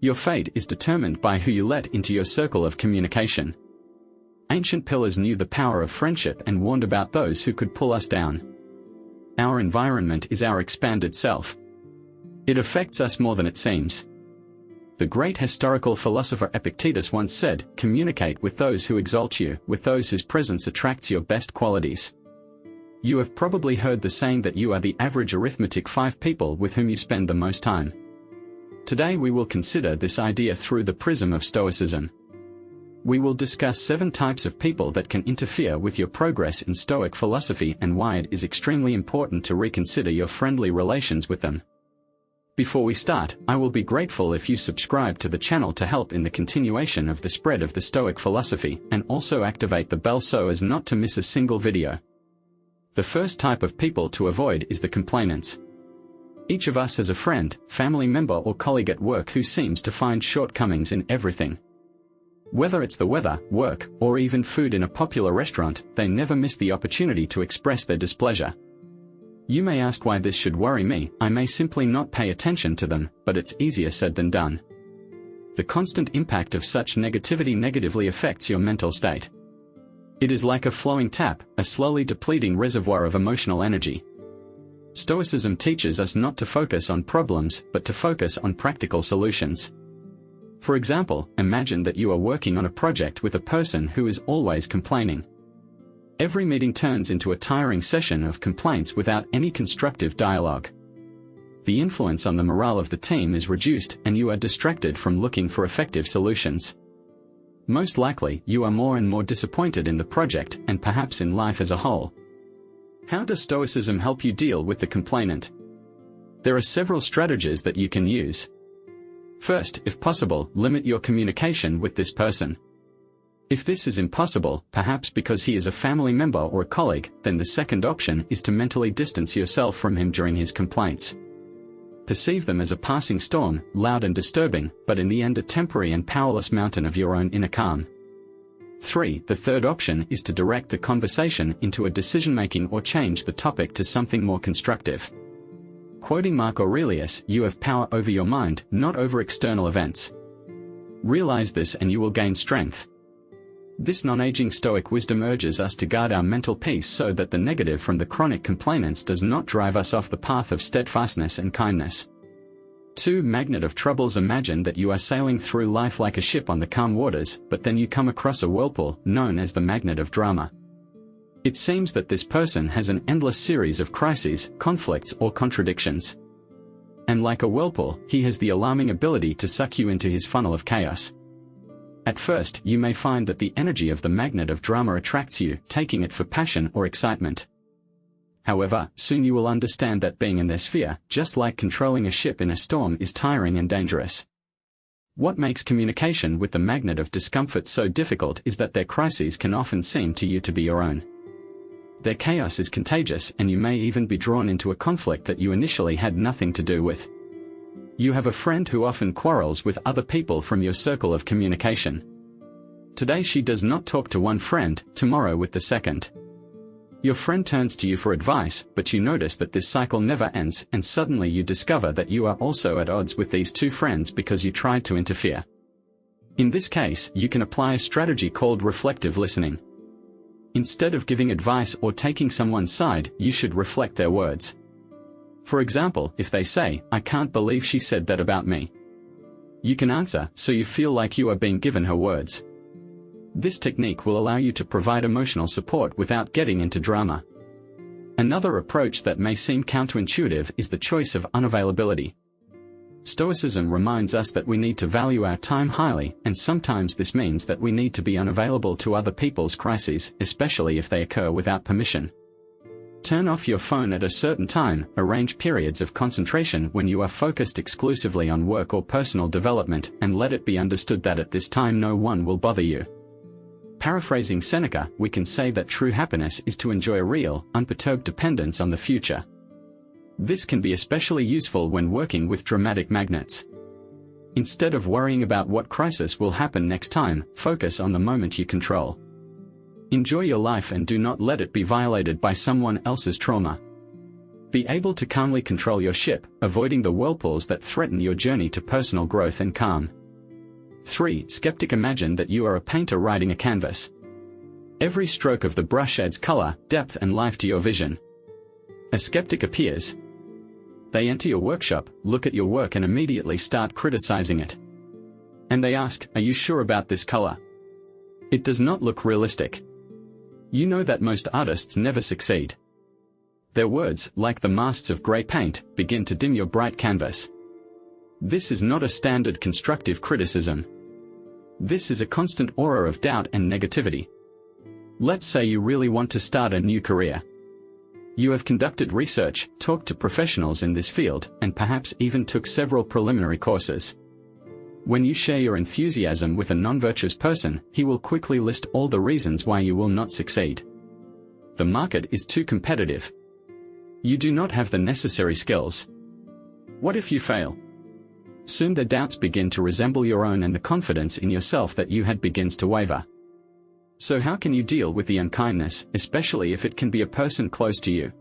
Your fate is determined by who you let into your circle of communication. Ancient pillars knew the power of friendship and warned about those who could pull us down. Our environment is our expanded self. It affects us more than it seems. The great historical philosopher Epictetus once said, "Communicate with those who exalt you, with those whose presence attracts your best qualities." You have probably heard the saying that you are the average arithmetic 5 people with whom you spend the most time. Today we will consider this idea through the prism of Stoicism. We will discuss 7 types of people that can interfere with your progress in Stoic philosophy and why it is extremely important to reconsider your friendly relations with them. Before we start, I will be grateful if you subscribe to the channel to help in the continuation of the spread of the Stoic philosophy, and also activate the bell so as not to miss a single video. The first type of people to avoid is the complainants. Each of us has a friend, family member or colleague at work who seems to find shortcomings in everything. Whether it's the weather, work, or even food in a popular restaurant, they never miss the opportunity to express their displeasure. You may ask why this should worry me. I may simply not pay attention to them, but it's easier said than done. The constant impact of such negativity negatively affects your mental state. It is like a flowing tap, a slowly depleting reservoir of emotional energy. Stoicism teaches us not to focus on problems, but to focus on practical solutions. For example, imagine that you are working on a project with a person who is always complaining. Every meeting turns into a tiring session of complaints without any constructive dialogue. The influence on the morale of the team is reduced, and you are distracted from looking for effective solutions. Most likely, you are more and more disappointed in the project, and perhaps in life as a whole. How does Stoicism help you deal with the complainant? There are several strategies that you can use. First, if possible, limit your communication with this person. If this is impossible, perhaps because he is a family member or a colleague, then the second option is to mentally distance yourself from him during his complaints. Perceive them as a passing storm, loud and disturbing, but in the end a temporary and powerless mountain of your own inner calm. 3. The third option is to direct the conversation into a decision-making or change the topic to something more constructive. Quoting Mark Aurelius, "You have power over your mind, not over external events." Realize this and you will gain strength. This non-aging Stoic wisdom urges us to guard our mental peace so that the negative from the chronic complainants does not drive us off the path of steadfastness and kindness. 2. Magnet of troubles. Imagine that you are sailing through life like a ship on the calm waters, but then you come across a whirlpool, known as the magnet of drama. It seems that this person has an endless series of crises, conflicts or contradictions. And like a whirlpool, he has the alarming ability to suck you into his funnel of chaos. At first, you may find that the energy of the magnet of drama attracts you, taking it for passion or excitement. However, soon you will understand that being in their sphere, just like controlling a ship in a storm, is tiring and dangerous. What makes communication with the magnet of discomfort so difficult is that their crises can often seem to you to be your own. Their chaos is contagious, and you may even be drawn into a conflict that you initially had nothing to do with. You have a friend who often quarrels with other people from your circle of communication. Today she does not talk to one friend, tomorrow with the second. Your friend turns to you for advice, but you notice that this cycle never ends, and suddenly you discover that you are also at odds with these 2 friends because you tried to interfere. In this case, you can apply a strategy called reflective listening. Instead of giving advice or taking someone's side, you should reflect their words. For example, if they say, "I can't believe she said that about me," you can answer, "So you feel like you are being given her words." This technique will allow you to provide emotional support without getting into drama. Another approach that may seem counterintuitive is the choice of unavailability. Stoicism reminds us that we need to value our time highly, and sometimes this means that we need to be unavailable to other people's crises, especially if they occur without permission. Turn off your phone at a certain time, arrange periods of concentration when you are focused exclusively on work or personal development, and let it be understood that at this time no one will bother you. Paraphrasing Seneca, we can say that true happiness is to enjoy a real, unperturbed dependence on the future. This can be especially useful when working with dramatic magnets. Instead of worrying about what crisis will happen next time, focus on the moment you control. Enjoy your life and do not let it be violated by someone else's trauma. Be able to calmly control your ship, avoiding the whirlpools that threaten your journey to personal growth and calm. 3. Skeptic. Imagine that you are a painter riding a canvas. Every stroke of the brush adds color, depth and life to your vision. A skeptic appears. They enter your workshop, look at your work and immediately start criticizing it. And they ask, "Are you sure about this color? It does not look realistic." You know that most artists never succeed. Their words, like the masts of gray paint, begin to dim your bright canvas. This is not a standard constructive criticism. This is a constant aura of doubt and negativity. Let's say you really want to start a new career. You have conducted research, talked to professionals in this field, and perhaps even took several preliminary courses. When you share your enthusiasm with a non-virtuous person, he will quickly list all the reasons why you will not succeed. The market is too competitive. You do not have the necessary skills. What if you fail? Soon their doubts begin to resemble your own and the confidence in yourself that you had begins to waver. So how can you deal with the unkindness, especially if it can be a person close to you?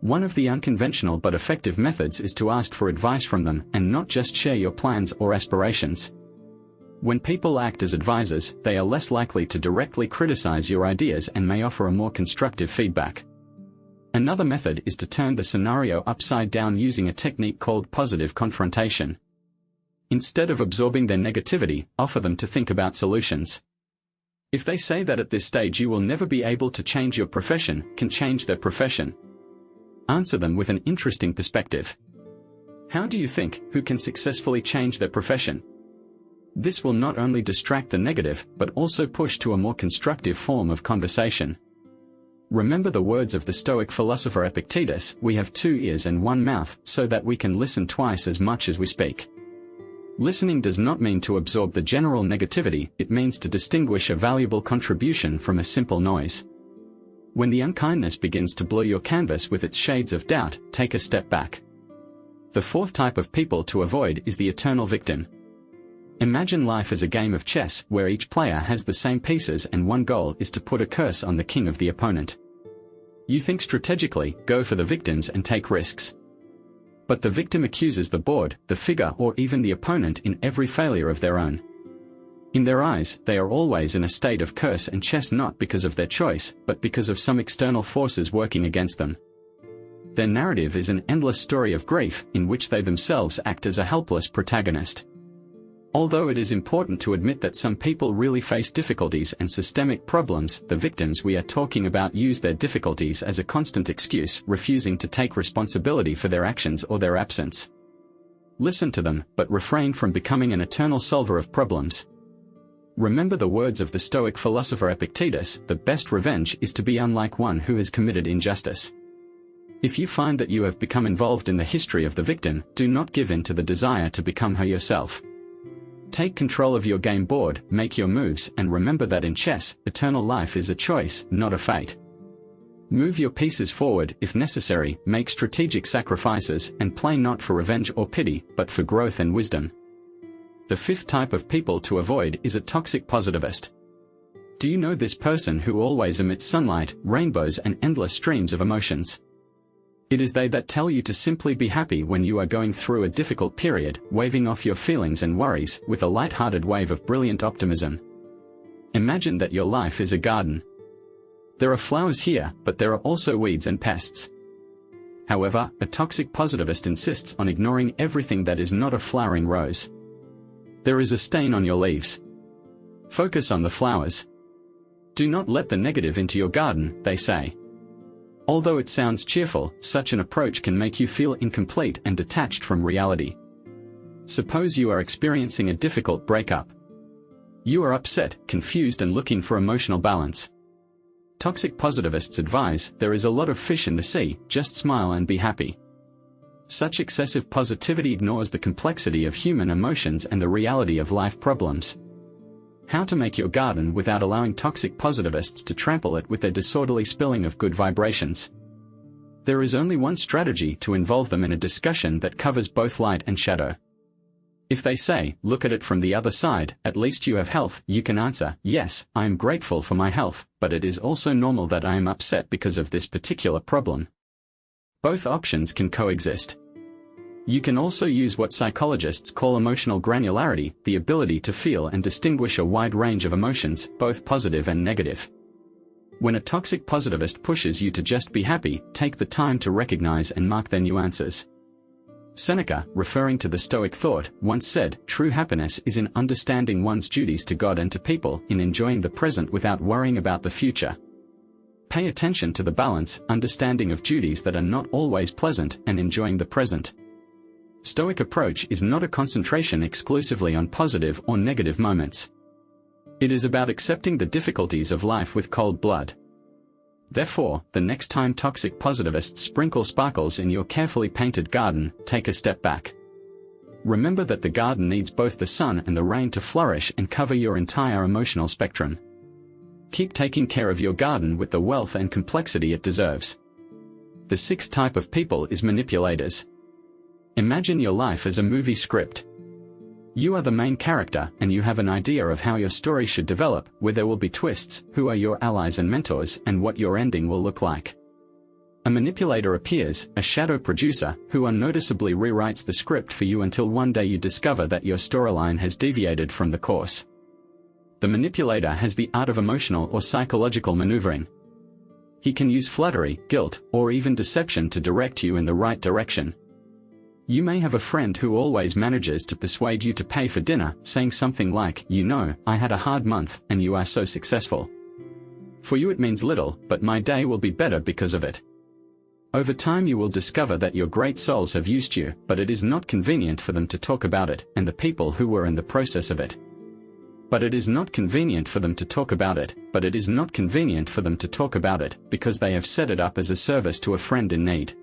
One of the unconventional but effective methods is to ask for advice from them and not just share your plans or aspirations. When people act as advisors, they are less likely to directly criticize your ideas and may offer a more constructive feedback. Another method is to turn the scenario upside down using a technique called positive confrontation. Instead of absorbing their negativity, offer them to think about solutions. If they say that at this stage you will never be able to change your profession, can change their profession. Answer them with an interesting perspective. How do you think, who can successfully change their profession? This will not only distract the negative, but also push to a more constructive form of conversation. Remember the words of the Stoic philosopher Epictetus, "We have 2 ears and 1 mouth, so that we can listen twice as much as we speak." Listening does not mean to absorb the general negativity, it means to distinguish a valuable contribution from a simple noise. When the unkindness begins to blur your canvas with its shades of doubt, take a step back. The 4th type of people to avoid is the eternal victim. Imagine life as a game of chess where each player has the same pieces and one goal is to put a curse on the king of the opponent. You think strategically, go for the victims and take risks. But the victim accuses the board, the figure or even the opponent in every failure of their own. In their eyes, they are always in a state of curse and chess not because of their choice, but because of some external forces working against them. Their narrative is an endless story of grief, in which they themselves act as a helpless protagonist. Although it is important to admit that some people really face difficulties and systemic problems, the victims we are talking about use their difficulties as a constant excuse, refusing to take responsibility for their actions or their absence. Listen to them, but refrain from becoming an eternal solver of problems. Remember the words of the Stoic philosopher Epictetus, "The best revenge is to be unlike one who has committed injustice." If you find that you have become involved in the history of the victim, do not give in to the desire to become her yourself. Take control of your game board, make your moves, and remember that in chess, eternal life is a choice, not a fate. Move your pieces forward if necessary, make strategic sacrifices, and play not for revenge or pity, but for growth and wisdom. The 5th type of people to avoid is a toxic positivist. Do you know this person who always emits sunlight, rainbows and endless streams of emotions? It is they that tell you to simply be happy when you are going through a difficult period, waving off your feelings and worries with a light-hearted wave of brilliant optimism. Imagine that your life is a garden. There are flowers here, but there are also weeds and pests. However, a toxic positivist insists on ignoring everything that is not a flowering rose. There is a stain on your leaves. Focus on the flowers. Do not let the negative into your garden, they say. Although it sounds cheerful, such an approach can make you feel incomplete and detached from reality. Suppose you are experiencing a difficult breakup. You are upset, confused and looking for emotional balance. Toxic positivists advise, there is a lot of fish in the sea, just smile and be happy. Such excessive positivity ignores the complexity of human emotions and the reality of life problems. How to make your garden without allowing toxic positivists to trample it with their disorderly spilling of good vibrations. There is only one strategy: to involve them in a discussion that covers both light and shadow. If they say, look at it from the other side, at least you have health, you can answer, yes, I am grateful for my health, but it is also normal that I am upset because of this particular problem. Both options can coexist. You can also use what psychologists call emotional granularity, the ability to feel and distinguish a wide range of emotions, both positive and negative. When a toxic positivist pushes you to just be happy, take the time to recognize and mark their nuances. Seneca, referring to the Stoic thought, once said, "True happiness is in understanding one's duties to God and to people, in enjoying the present without worrying about the future." Pay attention to the balance, understanding of duties that are not always pleasant, and enjoying the present. Stoic approach is not a concentration exclusively on positive or negative moments. It is about accepting the difficulties of life with cold blood. Therefore, the next time toxic positivists sprinkle sparkles in your carefully painted garden, take a step back. Remember that the garden needs both the sun and the rain to flourish and cover your entire emotional spectrum. Keep taking care of your garden with the wealth and complexity it deserves. The sixth type of people is manipulators. Imagine your life as a movie script. You are the main character, and you have an idea of how your story should develop, where there will be twists, who are your allies and mentors, and what your ending will look like. A manipulator appears, a shadow producer, who unnoticeably rewrites the script for you until one day you discover that your storyline has deviated from the course. The manipulator has the art of emotional or psychological maneuvering. He can use flattery, guilt, or even deception to direct you in the right direction. You may have a friend who always manages to persuade you to pay for dinner, saying something like, "You know, I had a hard month, and you are so successful. For you it means little, but my day will be better because of it." Over time you will discover that your great souls have used you, but it is not convenient for them to talk about it, and the people who were in the process of it. But it is not convenient for them to talk about it, because they have set it up as a service to a friend in need.